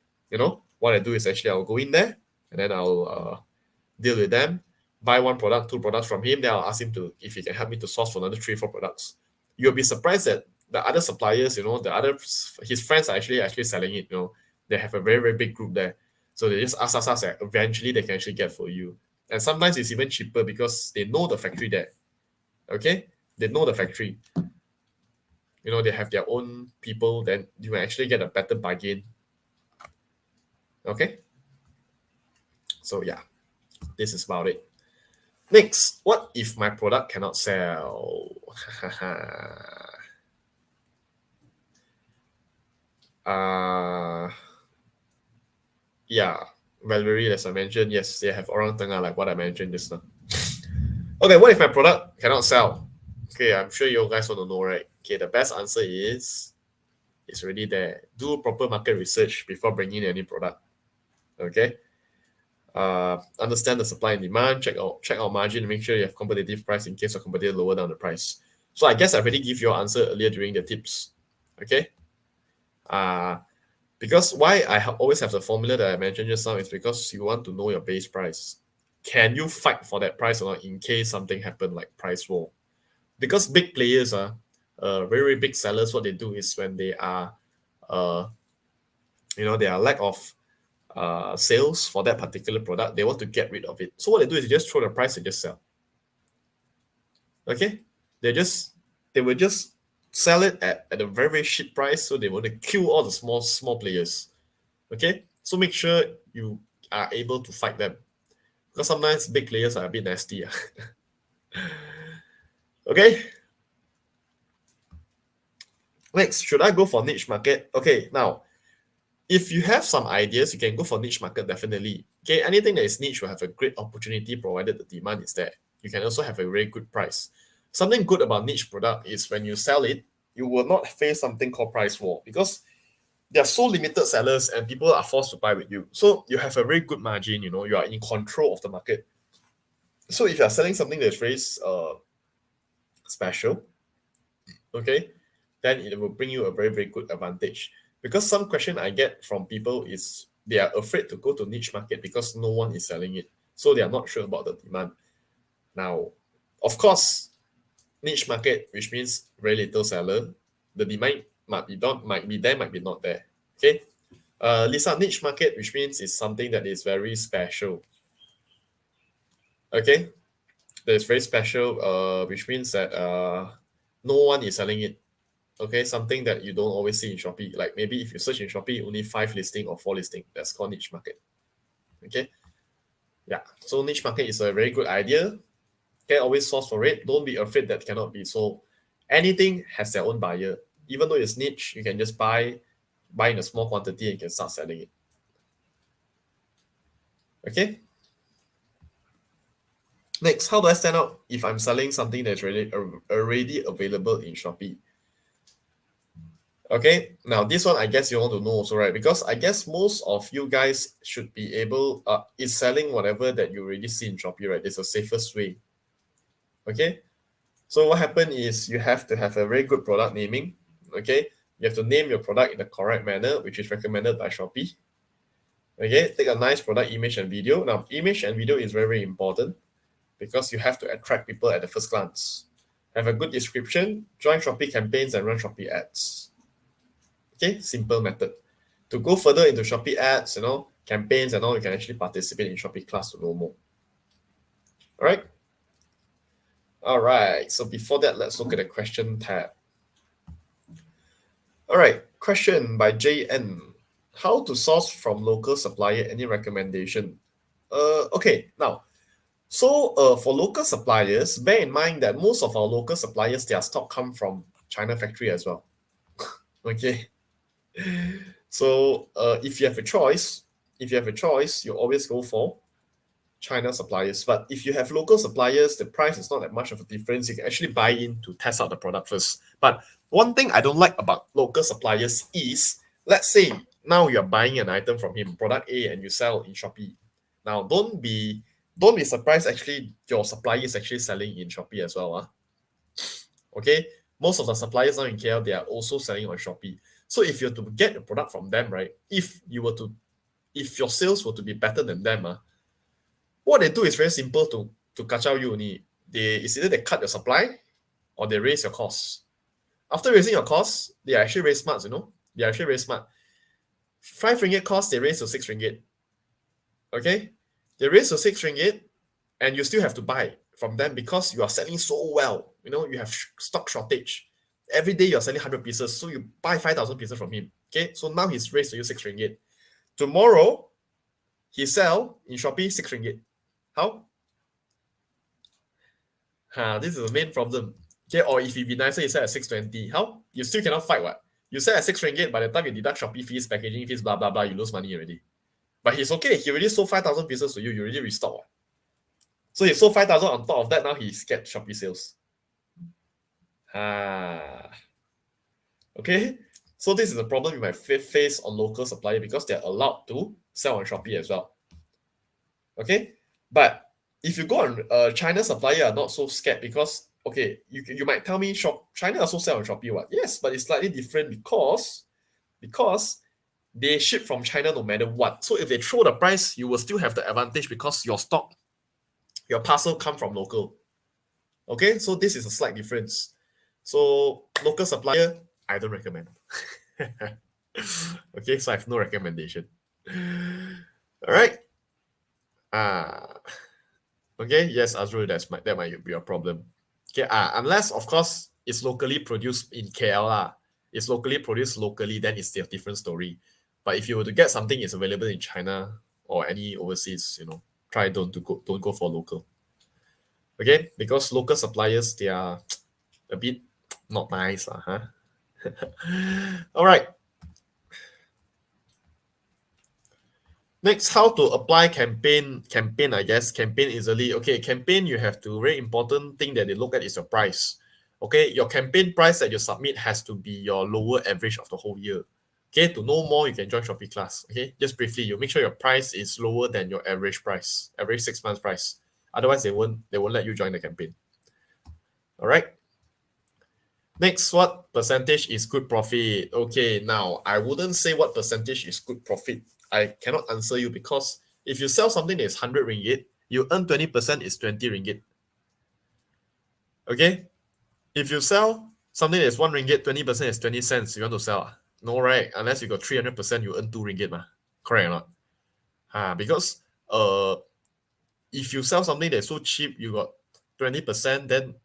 What I do is actually I'll go in there and then I'll deal with them, buy 1 product, 2 products from him. Then I'll ask him if he can help me to source for another 3, 4 products. You'll be surprised that the other suppliers, his friends are actually selling it. They have a very, very big group there. So they just ask us that eventually they can actually get for you. And sometimes it's even cheaper because they know the factory there. Okay? They know the factory. They have their own people, then you can actually get a better bargain. Okay? So yeah, this is about it. Next, what if my product cannot sell? Yeah, Valverde, as I mentioned, yes, they have orang tengah like what I mentioned just now. Okay, what if my product cannot sell? Okay, I'm sure you guys want to know, right? Okay, the best answer is it's already there. Do proper market research before bringing any product. Okay. Understand the supply and demand, check out margin, make sure you have competitive price in case your competitor lower down the price. So I guess I already give your answer earlier during the tips. Okay. Because why I always have the formula that I mentioned just now is because you want to know your base price. Can you fight for that price or not in case something happened like price war? Because big players very, very big sellers, what they do is when they are, they are lack of sales for that particular product, they want to get rid of it. So what they do is they just throw the price and just sell. Okay, they will just sell it at a very, very cheap price. So they want to kill all the small players. Okay, so make sure you are able to fight them, because sometimes big players are a bit nasty. Okay. Next, should I go for niche market? Okay, now, if you have some ideas, you can go for niche market, definitely. Okay, anything that is niche will have a great opportunity provided the demand is there. You can also have a very good price. Something good about niche product is when you sell it, you will not face something called price war, because there are so limited sellers and people are forced to buy with you. So you have a very good margin, you are in control of the market. So if you are selling something that's very special, okay, then it will bring you a very, very good advantage. Because some question I get from people is they are afraid to go to niche market because no one is selling it. So they are not sure about the demand. Now, of course, niche market, which means very little seller, the demand might be there, might be not there. Okay. Lisa, niche market, which means it's something that is very special. Okay. That is very special, which means that no one is selling it. Okay, something that you don't always see in Shopee. Like maybe if you search in Shopee, only 5 listing or 4 listing. That's called niche market. Okay. Yeah. So niche market is a very good idea. Can always source for it. Don't be afraid that cannot be sold. Anything has their own buyer. Even though it's niche, you can just buy in a small quantity and you can start selling it. Okay. Next, how do I stand out if I'm selling something that's already available in Shopee? Okay, now this one I guess you want to know also, right? Because I guess most of you guys should be able is selling whatever that you already see in Shopee, right? It's the safest way. Okay, so what happened is you have to have a very good product naming. Okay, you have to name your product in the correct manner, which is recommended by Shopee. Okay, take a nice product image and video. Now, image and video is very, very important because you have to attract people at the first glance. Have a good description, join Shopee campaigns, and run Shopee ads. Okay, simple method. To go further into Shopee ads, campaigns and all, you can actually participate in Shopee class to know more. All right. All right. So before that, let's look at the question tab. All right. Question by JN. How to source from local supplier? Any recommendation? Okay. Now, so for local suppliers, bear in mind that most of our local suppliers, their stock come from China factory as well. Okay. So if you have a choice, you always go for China suppliers. But if you have local suppliers, the price is not that much of a difference. You can actually buy in to test out the product first. But one thing I don't like about local suppliers is, let's say now you're buying an item from him, product A, and you sell in Shopee. Now don't be surprised. Actually, your supplier is actually selling in Shopee as well. Okay, most of the suppliers now in KL, they are also selling on Shopee. So if you're to get the product from them, right? If your sales were to be better than them, what they do is very simple to kacau you only. It's either they cut your supply or they raise your costs. After raising your costs, they are actually very smart, They are actually very smart. 5 ringgit cost, they raise to 6 ringgit. Okay? They raise to 6 ringgit and you still have to buy from them because you are selling so well. You have stock shortage. Every day you're selling 100 pieces, so you buy 5,000 pieces from him. Okay, so now he's raised to you 6 ringgit. Tomorrow, he sell in Shopee 6 ringgit. How? This is the main problem. Okay, or if he be nicer, he sell at 620. How? You still cannot fight what? You sell at 6 ringgit, by the time you deduct Shopee fees, packaging fees, blah, blah, blah, you lose money already. But he's okay. He already sold 5,000 pieces to you. You already restock. What? So he sold 5,000 on top of that. Now he's get Shopee sales. Okay. So this is a problem you might face on local supplier because they're allowed to sell on Shopee as well. Okay. But if you go on China supplier are not so scared because, okay, you might tell me China also sell on Shopee. What? Yes, but it's slightly different because they ship from China no matter what. So if they throw the price, you will still have the advantage because your parcel come from local. Okay, so this is a slight difference. So local supplier, I don't recommend. Okay, so I have no recommendation. All right. Ah, okay. Yes, Azrul, that might be a problem. Okay. Unless of course it's locally produced in KL lah. It's locally produced locally, then it's still a different story. But if you were to get something is available in China or any overseas, try don't go for local. Okay, because local suppliers they are a bit not nice, lah, huh? All right. Next, how to apply campaign. Campaign, I guess. Campaign easily. Okay, campaign, you have to very important thing that they look at is your price. Okay, your campaign price that you submit has to be your lower average of the whole year. Okay, to know more, you can join Shopee class. Okay, just briefly, you make sure your price is lower than your average price, average 6 months price. Otherwise, they won't let you join the campaign. All right. Next, what percentage is good profit? Okay, now I wouldn't say what percentage is good profit. I cannot answer you because if you sell something that is 100 ringgit, you earn 20% is 20 ringgit. Okay? If you sell something that is 1 ringgit, 20% is 20 cents. You want to sell? No, right? Unless you got 300%, you earn 2 ringgit. Correct or not? Because if you sell something that's so cheap, you got 20%, then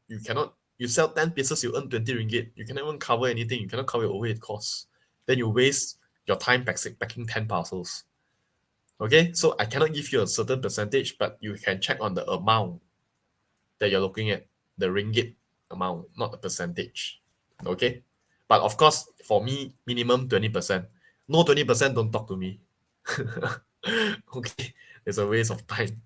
you sell 10 pieces, you earn 20 ringgit. You cannot even cover anything. You cannot cover your overhead costs. Then you waste your time packing 10 parcels. Okay, so I cannot give you a certain percentage, but you can check on the amount that you're looking at, the ringgit amount, not the percentage. Okay, but of course, for me, minimum 20%. No 20%, don't talk to me. Okay, it's a waste of time.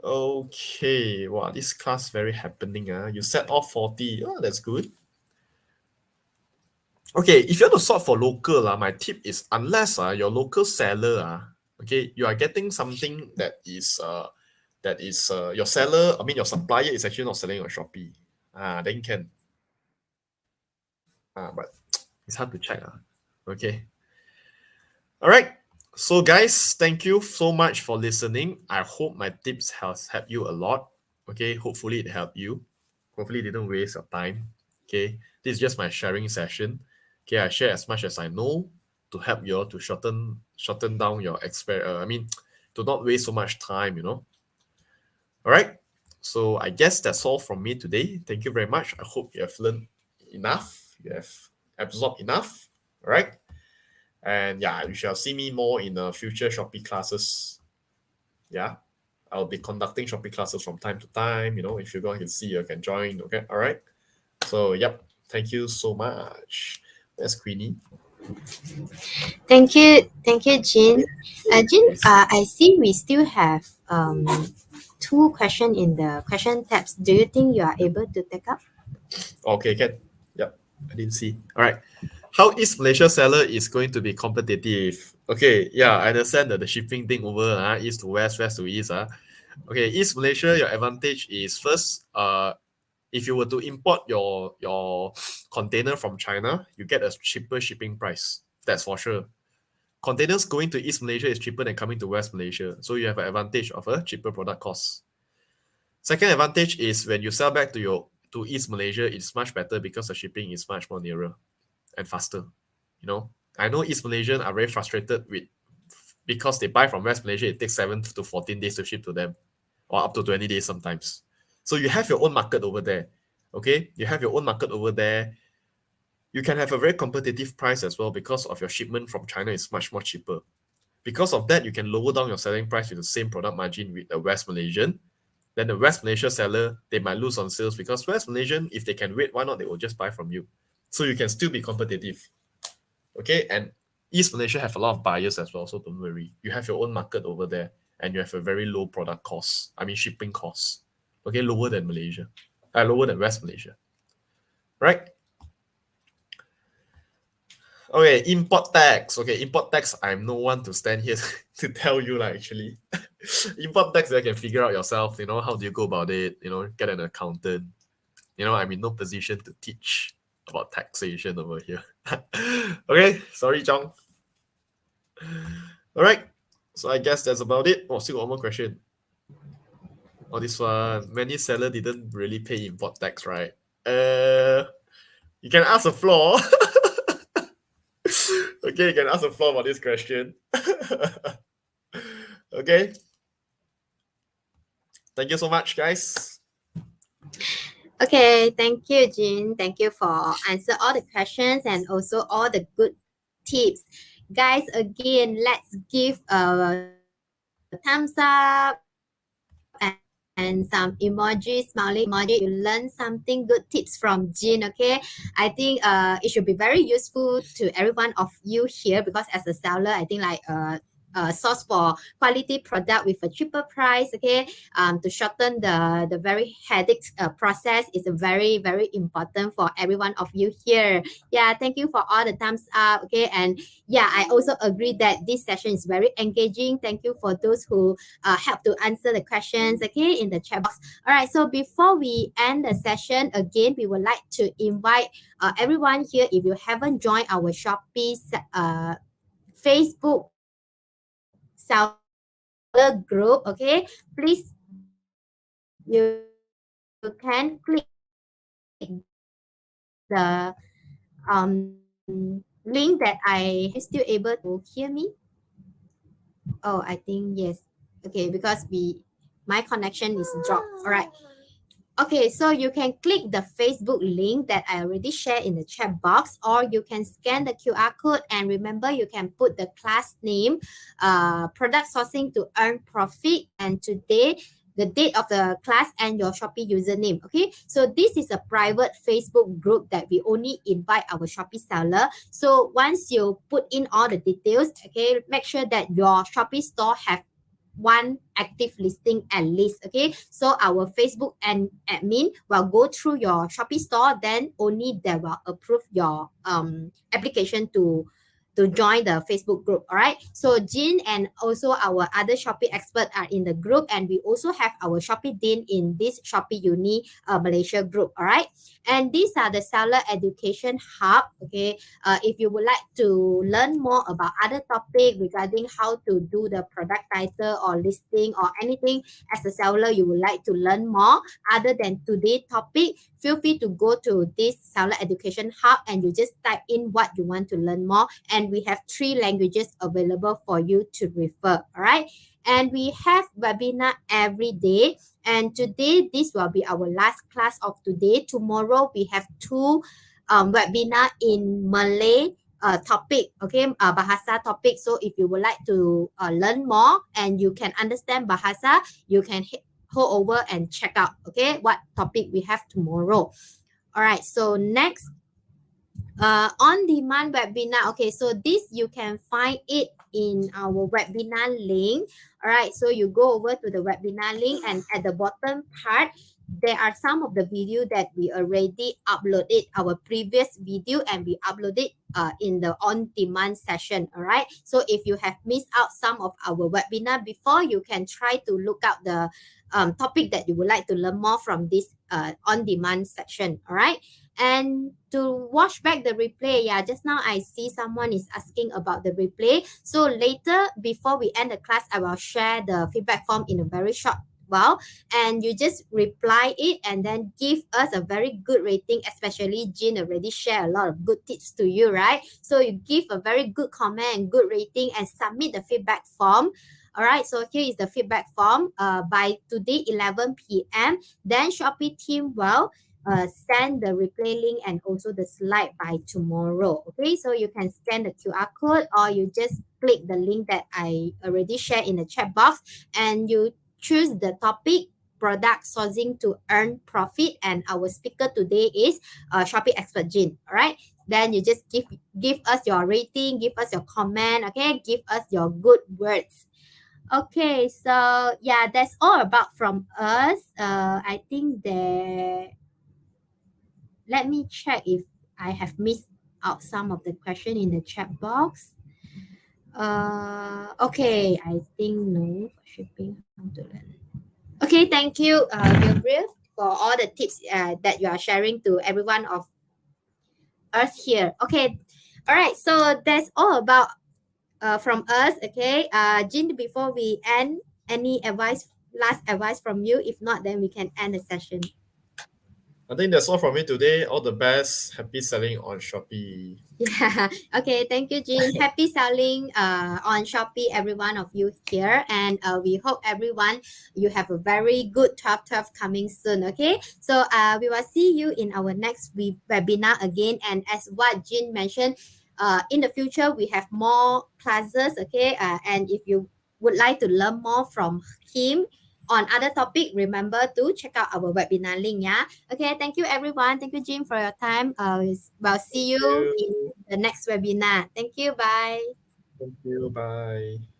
Okay, wow, this class very happening. You set off 40. Oh, that's good. Okay, if you want to sort for local, my tip is unless your local seller, okay, you are getting something that is your seller, I mean your supplier is actually not selling on Shopee. Then can. But it's hard to check. Okay. All right. So guys, thank you so much for listening. I hope my tips has helped you a lot. Okay, hopefully it helped you. Hopefully it didn't waste your time. Okay, this is just my sharing session. Okay, I share as much as I know to help you all to shorten down your I mean, to not waste so much time. All right. So I guess that's all from me today. Thank you very much. I hope you have learned enough. You have absorbed enough. All right. And yeah, you shall see me more in future Shopee classes. Yeah, I'll be conducting Shopee classes from time to time. If you guys can see, you can join. Okay, all right. So yep, thank you so much. That's Queenie. Thank you, Jean. Jean, Yes. I see we still have two questions in the question tabs. Do you think you are able to take up? Okay, can. Yep, I didn't see. All right. How East Malaysia seller is going to be competitive? Okay, yeah, I understand that the shipping thing over east to west to east. Okay, East Malaysia, your advantage is first, if you were to import your container from China, you get a cheaper shipping price. That's for sure. Containers going to East Malaysia is cheaper than coming to West Malaysia, so you have an advantage of a cheaper product cost. Second advantage is when you sell back to East Malaysia, it's much better because the shipping is much more nearer and faster. I know East Malaysians are very frustrated because they buy from West Malaysia, it takes 7 to 14 days to ship to them, or up to 20 days sometimes. So you have your own market over there. Okay, you have your own market over there. You can have a very competitive price as well because of your shipment from China is much more cheaper. Because of that, you can lower down your selling price with the same product margin with the West Malaysian. Then the West Malaysia seller, they might lose on sales because West Malaysian, if they can wait, why not? They will just buy from you. So you can still be competitive. Okay, and East Malaysia have a lot of buyers as well, so don't worry. You have your own market over there, and you have a very low product cost. I mean shipping costs. Okay, lower than Malaysia, lower than West Malaysia, right? Okay, import tax. Okay, import tax. I'm no one to stand here to tell you like actually. Import tax, you can figure out yourself. How do you go about it? Get an accountant. I'm in no position to teach about taxation over here. Okay, sorry, Chong. All right. So I guess that's about it. Oh, still got one more question. Oh, this one, many seller didn't really pay import tax, right? Uh, you can ask the floor. Okay, you can ask the floor about this question. Okay, thank you so much, guys. Okay, thank you, Jean. Thank you for answer all the questions and also all the good tips. Guys, again, let's give a thumbs up and some emojis, smiling emoji if you learn something good tips from Jean, okay? I think it should be very useful to every one of you here because as a seller, I think source for quality product with a cheaper price, okay? To shorten the very headache process is very very important for every one of you here. Yeah, thank you for all the thumbs up, okay? And yeah, I also agree that this session is very engaging. Thank you for those who help to answer the questions, okay, in the chat box. All right, so before we end the session, again, we would like to invite everyone here, if you haven't joined our Shopee Facebook seller group, okay, please you can click the link that I you still able to hear me? Oh, I think yes. Okay, because we my connection is dropped. All right. Okay, so you can click the Facebook link that I already shared in the chat box, or you can scan the QR code. And remember, you can put the class name, product sourcing to earn profit, and today the date of the class and your Shopee username. Okay, so this is a private Facebook group that we only invite our Shopee seller. So once you put in all the details, okay, make sure that your Shopee store have one active listing at least. Okay, so our Facebook and admin will go through your Shopee store, then only they will approve your application to join the Facebook group. All right, so Jean and also our other Shopee expert are in the group, and we also have our Shopee Dean in this Shopee Uni Malaysia group. All right, and these are the seller education hub. Okay, if you would like to learn more about other topic regarding how to do the product title or listing or anything as a seller you would like to learn more other than today topic, feel free to go to this seller education hub and you just type in what you want to learn more, and we have 3 languages available for you to refer. All right, and we have webinar every day, and today this will be our last class of today. Tomorrow we have 2 webinar in Malay topic, okay, bahasa topic. So if you would like to learn more and you can understand bahasa, you can go over and check out, okay, what topic we have tomorrow. All right, so next, on-demand webinar. Okay, so this you can find it in our webinar link. All right, so you go over to the webinar link, and at the bottom part, there are some of the video that we already uploaded, our previous video, and we uploaded in the on-demand session. All right, so if you have missed out some of our webinar before, you can try to look out the topic that you would like to learn more from this on-demand section. All right, and to watch back the replay, yeah, just now I see someone is asking about the replay. So later, before we end the class, I will share the feedback form in a very short while, and you just reply it and then give us a very good rating. Especially Jean already shared a lot of good tips to you, right? So you give a very good comment and good rating and submit the feedback form. All right, so here is the feedback form. By today 11 p.m., then Shopee team will send the replay link and also the slide by tomorrow. Okay, so you can scan the QR code or you just click the link that I already shared in the chat box, and you choose the topic, product sourcing to earn profit, and our speaker today is Shopee expert Jean. All right, then you just give us your rating, give us your comment, okay, give us your good words. Okay, so yeah, that's all about from us. I think let me check if I have missed out some of the question in the chat box. Okay, I think no. Shipping, how to learn. Okay, thank you, Gabriel, for all the tips that you are sharing to everyone of us here. Okay, all right. So that's all about from us. Okay, Jean, before we end, any advice last advice from you? If not, then we can end the session. I think that's all from me today. All the best. Happy selling on Shopee. Yeah. Okay. Thank you, Jean. Happy selling on Shopee, every one of you here. And we hope everyone you have a very good 12/12 coming soon. Okay. So we will see you in our next webinar again. And as what Jean mentioned, in the future we have more classes. Okay. And if you would like to learn more from him on other topic, remember to check out our webinar link. Yeah. Okay. Thank you, everyone. Thank you, Jean, for your time. We'll see Thank you in you. the next webinar. Thank you. Bye. Thank you. Bye.